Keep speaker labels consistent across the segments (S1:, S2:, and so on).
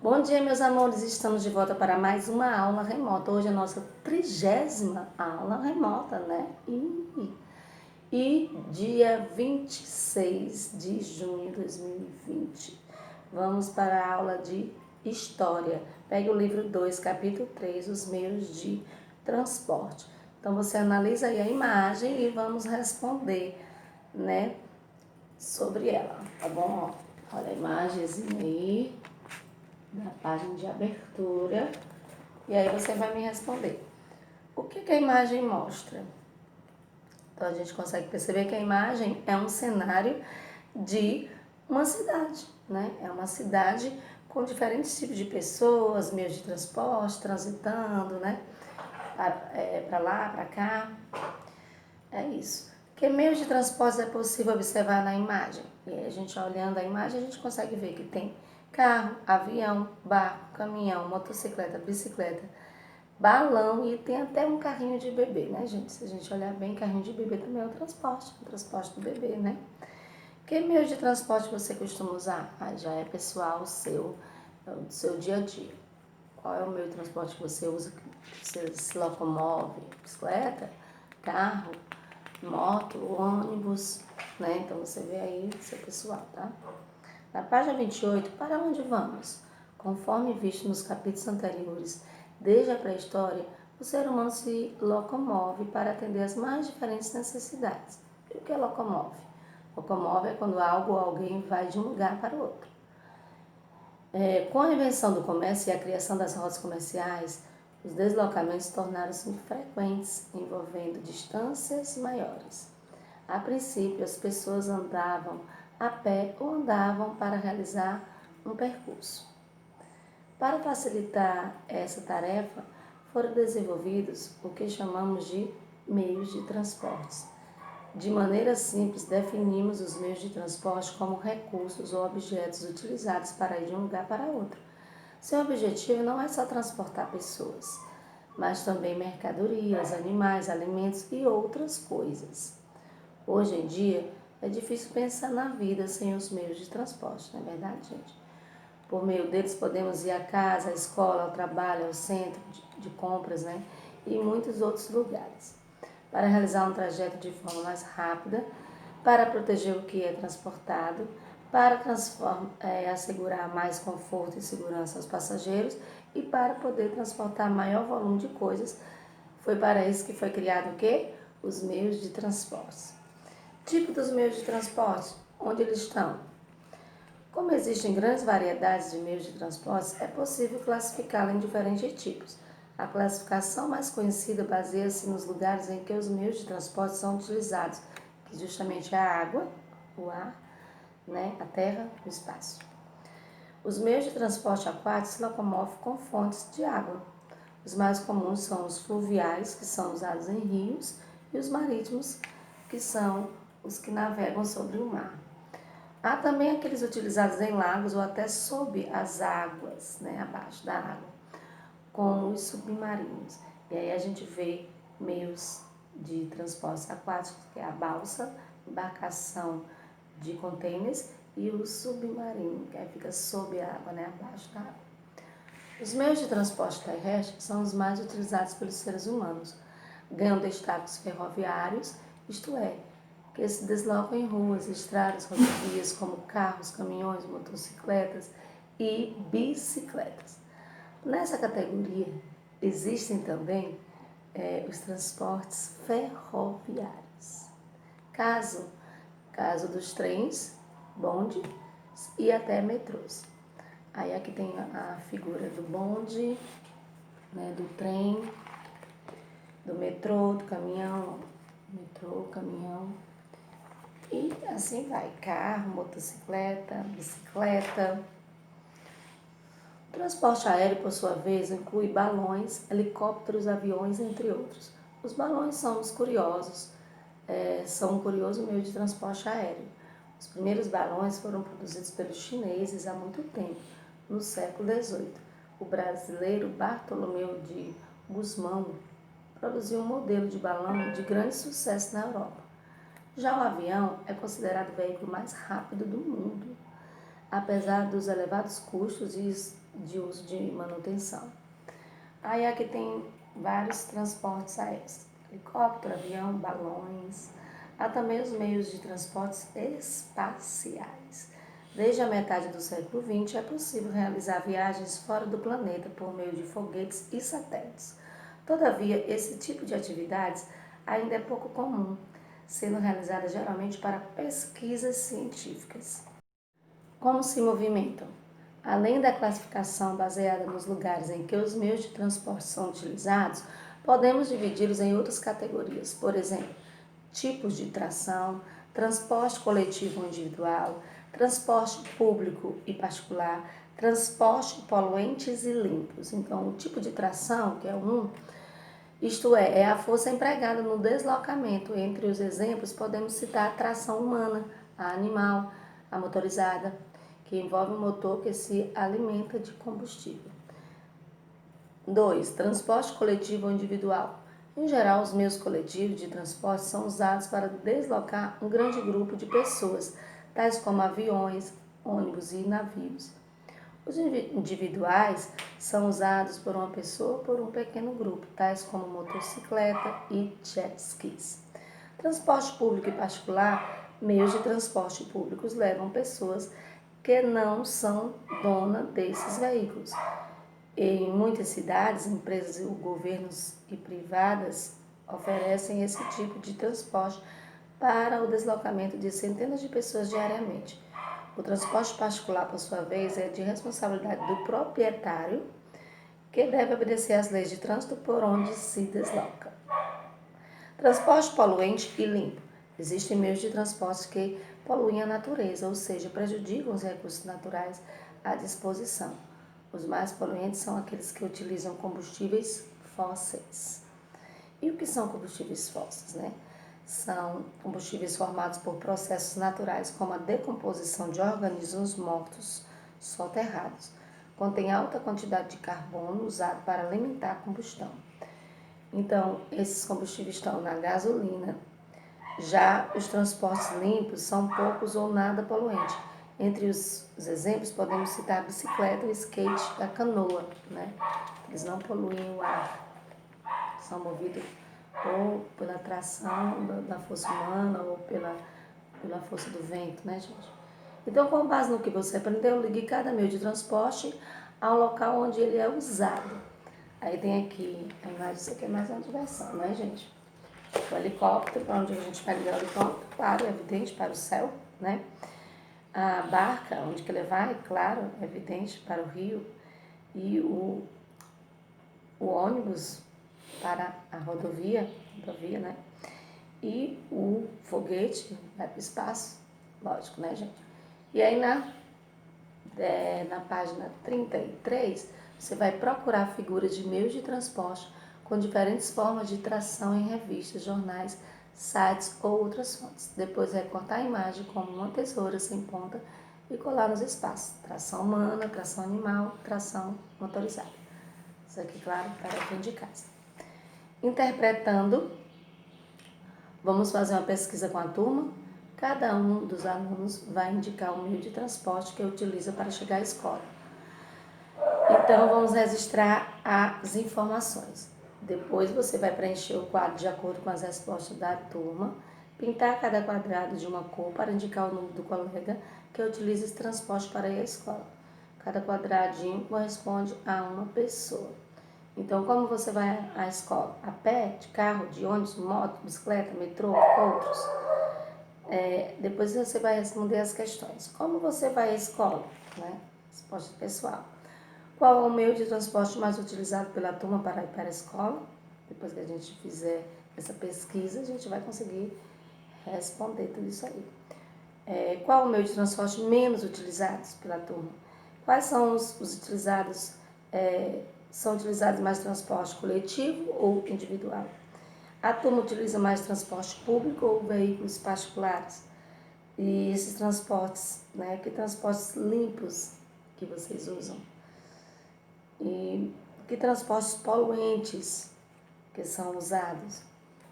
S1: Bom dia, meus amores. Estamos de volta para mais uma aula remota. Hoje é a nossa 30ª aula remota, né? E dia 26 de junho de 2020. Vamos para a aula de História. Pegue o livro 2, capítulo 3, os meios de transporte. Então, você analisa aí a imagem e vamos responder, né, sobre ela, tá bom? Olha a imagenzinha aí da página de abertura e aí você vai me responder. O que a imagem mostra? Então a gente consegue perceber que a imagem é um cenário de uma cidade, né? É uma cidade com diferentes tipos de pessoas, meios de transporte, transitando, né? Para lá, para cá. É isso. Que meios de transporte é possível observar na imagem? E aí a gente olhando a imagem, a gente consegue ver que tem carro, avião, barco, caminhão, motocicleta, bicicleta, balão e tem até um carrinho de bebê, né, gente? Se a gente olhar bem, carrinho de bebê também é o transporte do bebê, né? Que meio de transporte você costuma usar? Ah, já é pessoal seu, do seu dia a dia. Qual é o meio de transporte que você usa, que você se locomove? Bicicleta, carro, moto, ônibus, né? Então você vê aí seu pessoal, tá? Na página 28, para onde vamos? Conforme visto nos capítulos anteriores, desde a pré-história, o ser humano se locomove para atender às mais diferentes necessidades. E o que é locomove? Locomove é quando algo ou alguém vai de um lugar para o outro. Com a invenção do comércio e a criação das rotas comerciais, os deslocamentos tornaram-se frequentes, envolvendo distâncias maiores. A princípio, as pessoas andavam a pé ou andavam para realizar um percurso. Para facilitar essa tarefa, foram desenvolvidos o que chamamos de meios de transporte. De maneira simples, definimos os meios de transporte como recursos ou objetos utilizados para ir de um lugar para outro. Seu objetivo não é só transportar pessoas, mas também mercadorias, animais, alimentos e outras coisas. Hoje em dia, é difícil pensar na vida sem os meios de transporte, não é verdade, gente? Por meio deles podemos ir à casa, à escola, ao trabalho, ao centro de compras, né? E muitos outros lugares. Para realizar um trajeto de forma mais rápida, para proteger o que é transportado, para assegurar mais conforto e segurança aos passageiros e para poder transportar maior volume de coisas. Foi para isso que foi criado o quê? Os meios de transporte. Tipo dos meios de transporte, onde eles estão? Como existem grandes variedades de meios de transporte, é possível classificá-la em diferentes tipos. A classificação mais conhecida baseia-se nos lugares em que os meios de transporte são utilizados, que justamente é a água, o ar, né, a terra, o espaço. Os meios de transporte aquático se locomovem com fontes de água. Os mais comuns são os fluviais, que são usados em rios, e os marítimos, que são os que navegam sobre o mar. Há também aqueles utilizados em lagos ou até sob as águas, né, abaixo da água, como os submarinos. E aí a gente vê meios de transporte aquáticos, que é a balsa, embarcação de contêineres e o submarino, que aí fica sob a água, né, abaixo da água. Os meios de transporte terrestre são os mais utilizados pelos seres humanos. Ganham destaques ferroviários, isto é, que se deslocam em ruas, estradas, rodovias, como carros, caminhões, motocicletas e bicicletas. Nessa categoria existem também os transportes ferroviários. Caso dos trens, bonde e até metrôs. Aí aqui tem a figura do bonde, né, do trem, do metrô, do caminhão, metrô, caminhão. E assim vai, carro, motocicleta, bicicleta. O transporte aéreo, por sua vez, inclui balões, helicópteros, aviões, entre outros. Os balões são os curiosos, são um curioso meio de transporte aéreo. Os primeiros balões foram produzidos pelos chineses há muito tempo, no século XVIII. O brasileiro Bartolomeu de Gusmão produziu um modelo de balão de grande sucesso na Europa. Já o avião é considerado o veículo mais rápido do mundo. apesar dos elevados custos de uso de manutenção. Aí aqui tem vários transportes aéreos, helicóptero, avião, balões, há também os meios de transportes espaciais. Desde a metade do século XX é possível realizar viagens fora do planeta por meio de foguetes e satélites. Todavia, esse tipo de atividades ainda é pouco comum, sendo realizada geralmente para pesquisas científicas. Como se movimentam? Além da classificação baseada nos lugares em que os meios de transporte são utilizados, podemos dividi-los em outras categorias, por exemplo, tipos de tração, transporte coletivo ou individual, transporte público e particular, transporte poluentes e limpos. Então, o tipo de tração, que é isto é a força empregada no deslocamento. Entre os exemplos, podemos citar a tração humana, a animal, a motorizada, que envolve um motor que se alimenta de combustível. 2. Transporte coletivo ou individual. Em geral, os meios coletivos de transporte são usados para deslocar um grande grupo de pessoas, tais como aviões, ônibus e navios. Os individuais são usados por uma pessoa ou por um pequeno grupo, tais como motocicleta e jet skis. Transporte público e particular, meios de transporte públicos levam pessoas que não são donas desses veículos. Em muitas cidades, empresas, governos e privadas oferecem esse tipo de transporte para o deslocamento de centenas de pessoas diariamente. O transporte particular, por sua vez, é de responsabilidade do proprietário, que deve obedecer às leis de trânsito por onde se desloca. Transporte poluente e limpo. Existem meios de transporte que poluem a natureza, ou seja, prejudicam os recursos naturais à disposição. Os mais poluentes são aqueles que utilizam combustíveis fósseis. E o que são combustíveis fósseis, né? São combustíveis formados por processos naturais, como a decomposição de organismos mortos soterrados. Contém alta quantidade de carbono usado para alimentar a combustão. Então, esses combustíveis estão na gasolina. Já os transportes limpos são poucos ou nada poluentes. Entre os exemplos, podemos citar a bicicleta, o skate, a canoa, né? Eles não poluem o ar, são movidos ou pela tração da força humana ou pela força do vento, né, gente? Então, com base no que você aprendeu, ligue cada meio de transporte ao local onde ele é usado. Aí tem aqui a imagem, isso aqui é mais uma diversão, né, gente? O helicóptero, para onde a gente vai ligar o helicóptero, claro, é evidente, para o céu, né? A barca, onde que ele vai, claro, é evidente, para o rio. E o ônibus para a rodovia, né? E o foguete vai para o espaço, lógico, né, gente? E aí na página 33, você vai procurar figuras de meios de transporte com diferentes formas de tração em revistas, jornais, sites ou outras fontes. Depois recortar a imagem como uma tesoura sem ponta e colar nos espaços. Tração humana, tração animal, tração motorizada. Isso aqui, claro, para quem de casa. Interpretando, vamos fazer uma pesquisa com a turma. Cada um dos alunos vai indicar o meio de transporte que utiliza para chegar à escola. Então, vamos registrar as informações. Depois, você vai preencher o quadro de acordo com as respostas da turma, pintar cada quadrado de uma cor para indicar o nome do colega que utiliza esse transporte para ir à escola. Cada quadradinho corresponde a uma pessoa. Então, como você vai à escola? A pé, de carro, de ônibus, moto, bicicleta, metrô, outros. Depois você vai responder as questões. Como você vai à escola? Né? Resposta pessoal. Qual é o meio de transporte mais utilizado pela turma para ir para a escola? Depois que a gente fizer essa pesquisa, a gente vai conseguir responder tudo isso aí. Qual é o meio de transporte menos utilizado pela turma? Quais são os utilizados? São utilizados mais transporte coletivo ou individual? A turma utiliza mais transporte público ou veículos particulares? E esses transportes, né? Que transportes limpos que vocês usam? E que transportes poluentes que são usados?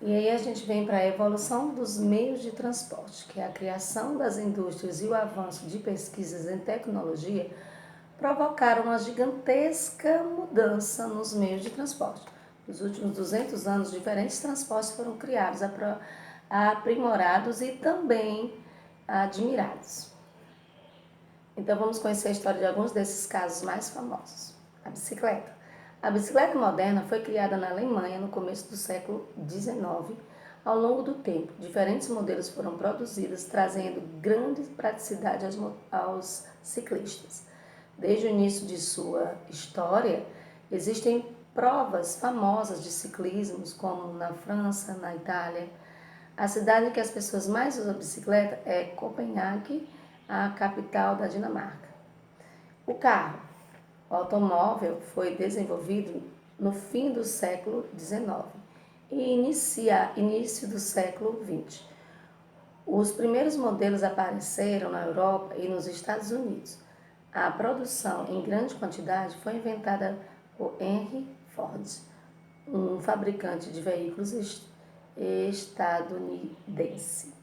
S1: E aí a gente vem para a evolução dos meios de transporte, que é a criação das indústrias e o avanço de pesquisas em tecnologia provocaram uma gigantesca mudança nos meios de transporte. Nos últimos 200 anos, diferentes transportes foram criados, aprimorados e também admirados. Então vamos conhecer a história de alguns desses casos mais famosos. A bicicleta. A bicicleta moderna foi criada na Alemanha no começo do século XIX. Ao longo do tempo, diferentes modelos foram produzidos, trazendo grande praticidade aos ciclistas. Desde o início de sua história, existem provas famosas de ciclismos, como na França, na Itália. A cidade em que as pessoas mais usam bicicleta é Copenhague, a capital da Dinamarca. O carro. O automóvel foi desenvolvido no fim do século XIX e início do século XX. Os primeiros modelos apareceram na Europa e nos Estados Unidos. A produção em grande quantidade foi inventada por Henry Ford, um fabricante de veículos estadunidense.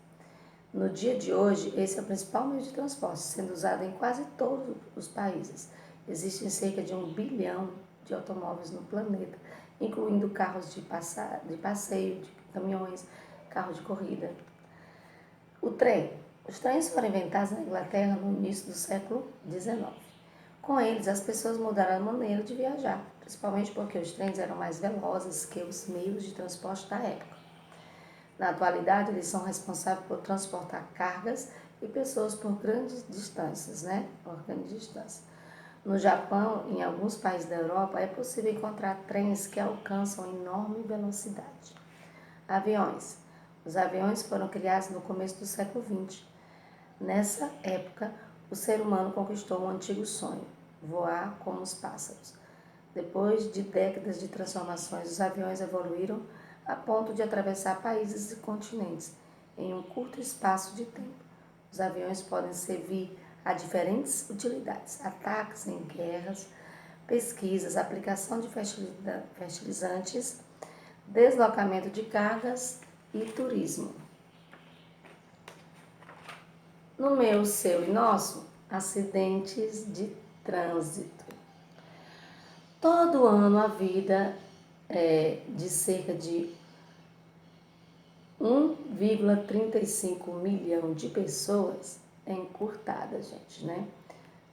S1: No dia de hoje, esse é o principal meio de transporte, sendo usado em quase todos os países. Existem cerca de 1 bilhão de automóveis no planeta, incluindo carros de passeio, de caminhões, carros de corrida. O trem. Os trens foram inventados na Inglaterra no início do século XIX. Com eles, as pessoas mudaram a maneira de viajar, principalmente porque os trens eram mais velozes que os meios de transporte da época. Na atualidade, eles são responsáveis por transportar cargas e pessoas por grandes distâncias, Por grandes distâncias. No Japão e em alguns países da Europa, é possível encontrar trens que alcançam enorme velocidade. Aviões. Os aviões foram criados no começo do século XX. Nessa época, o ser humano conquistou um antigo sonho, voar como os pássaros. Depois de décadas de transformações, os aviões evoluíram a ponto de atravessar países e continentes em um curto espaço de tempo. Os aviões podem servir a diferentes utilidades: ataques em guerras, pesquisas, aplicação de fertilizantes, deslocamento de cargas e turismo. No meu, seu e nosso, acidentes de trânsito. Todo ano a vida de cerca de 1,35 milhão de pessoas é encurtada, gente,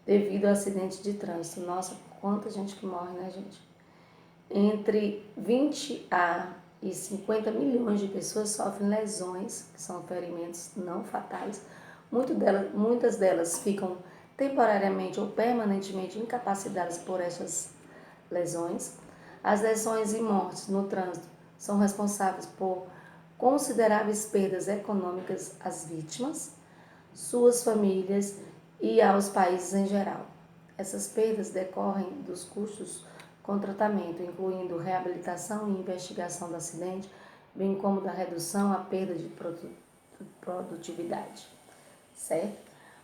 S1: Devido a acidentes de trânsito. Nossa, quanta gente que morre, gente? Entre 20 e 50 milhões de pessoas sofrem lesões, que são ferimentos não fatais. Muitas delas ficam temporariamente ou permanentemente incapacitadas por essas lesões. As lesões e mortes no trânsito são responsáveis por consideráveis perdas econômicas às vítimas, suas famílias e aos países em geral. Essas perdas decorrem dos custos com tratamento, incluindo reabilitação e investigação do acidente, bem como da redução à perda de produtividade, certo?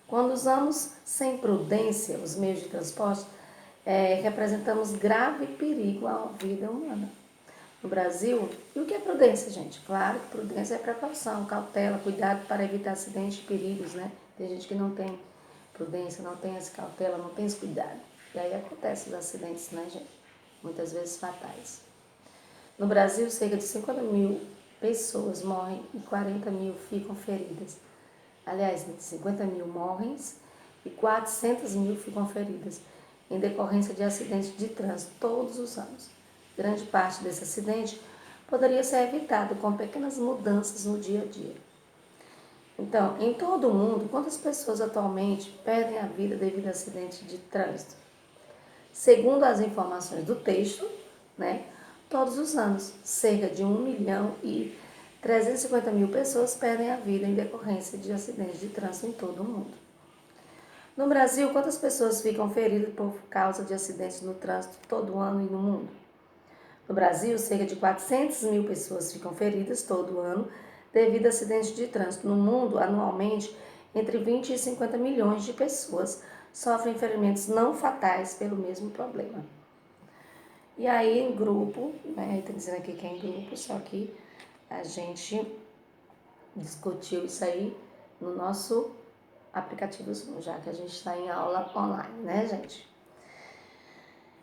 S1: Quando usamos sem prudência os meios de transporte, representamos grave perigo à vida humana. No Brasil, e o que é prudência, gente? Claro que prudência é precaução, cautela, cuidado para evitar acidentes e perigos, Tem gente que não tem prudência, não tem essa cautela, não tem esse cuidado. E aí acontecem os acidentes, gente? Muitas vezes fatais. No Brasil, cerca de 50 mil pessoas morrem e 40 mil ficam feridas. Aliás, 50 mil morrem e 400 mil ficam feridas em decorrência de acidentes de trânsito todos os anos. Grande parte desse acidente poderia ser evitado com pequenas mudanças no dia a dia. Então, em todo o mundo, quantas pessoas atualmente perdem a vida devido a acidentes de trânsito? Segundo as informações do texto, todos os anos, cerca de 1 milhão e 350 mil pessoas perdem a vida em decorrência de acidentes de trânsito em todo o mundo. No Brasil, quantas pessoas ficam feridas por causa de acidentes no trânsito todo ano e no mundo? No Brasil, cerca de 400 mil pessoas ficam feridas todo ano devido a acidentes de trânsito. No mundo, anualmente, entre 20 e 50 milhões de pessoas sofrem ferimentos não fatais pelo mesmo problema. E aí, em grupo, está dizendo aqui que é em grupo, só que a gente discutiu isso aí no nosso aplicativo Zoom, já que a gente está em aula online, né, gente?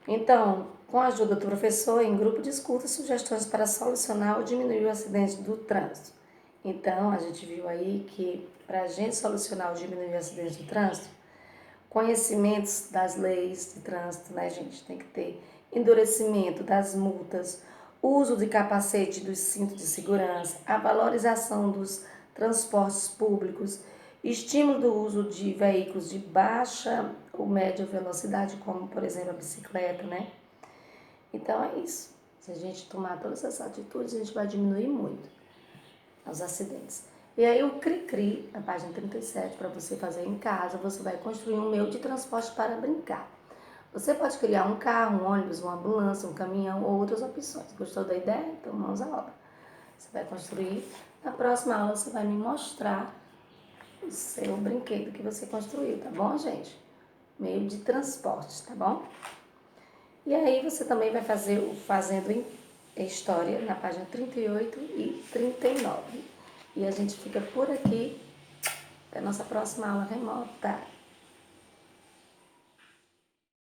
S1: Então, com a ajuda do professor, em grupo discuta sugestões para solucionar ou diminuir o acidente do trânsito. Então, a gente viu aí que para a gente solucionar ou diminuir o acidente do trânsito, conhecimentos das leis de trânsito, né, gente? Tem que ter endurecimento das multas, uso de capacete dos cintos de segurança, a valorização dos transportes públicos, estímulo do uso de veículos de baixa ou média velocidade, como por exemplo a bicicleta, né? Então é isso. Se a gente tomar todas essas atitudes, a gente vai diminuir muito os acidentes. E aí o Cri-Cri, na página 37, para você fazer em casa, você vai construir um meio de transporte para brincar. Você pode criar um carro, um ônibus, uma ambulância, um caminhão ou outras opções. Gostou da ideia? Então vamos à obra. Você vai construir. Na próxima aula você vai me mostrar o seu brinquedo que você construiu, tá bom, gente? Meio de transporte, tá bom? E aí você também vai fazer o Fazendo em História na página 38 e 39. E a gente fica por aqui até a nossa próxima aula remota.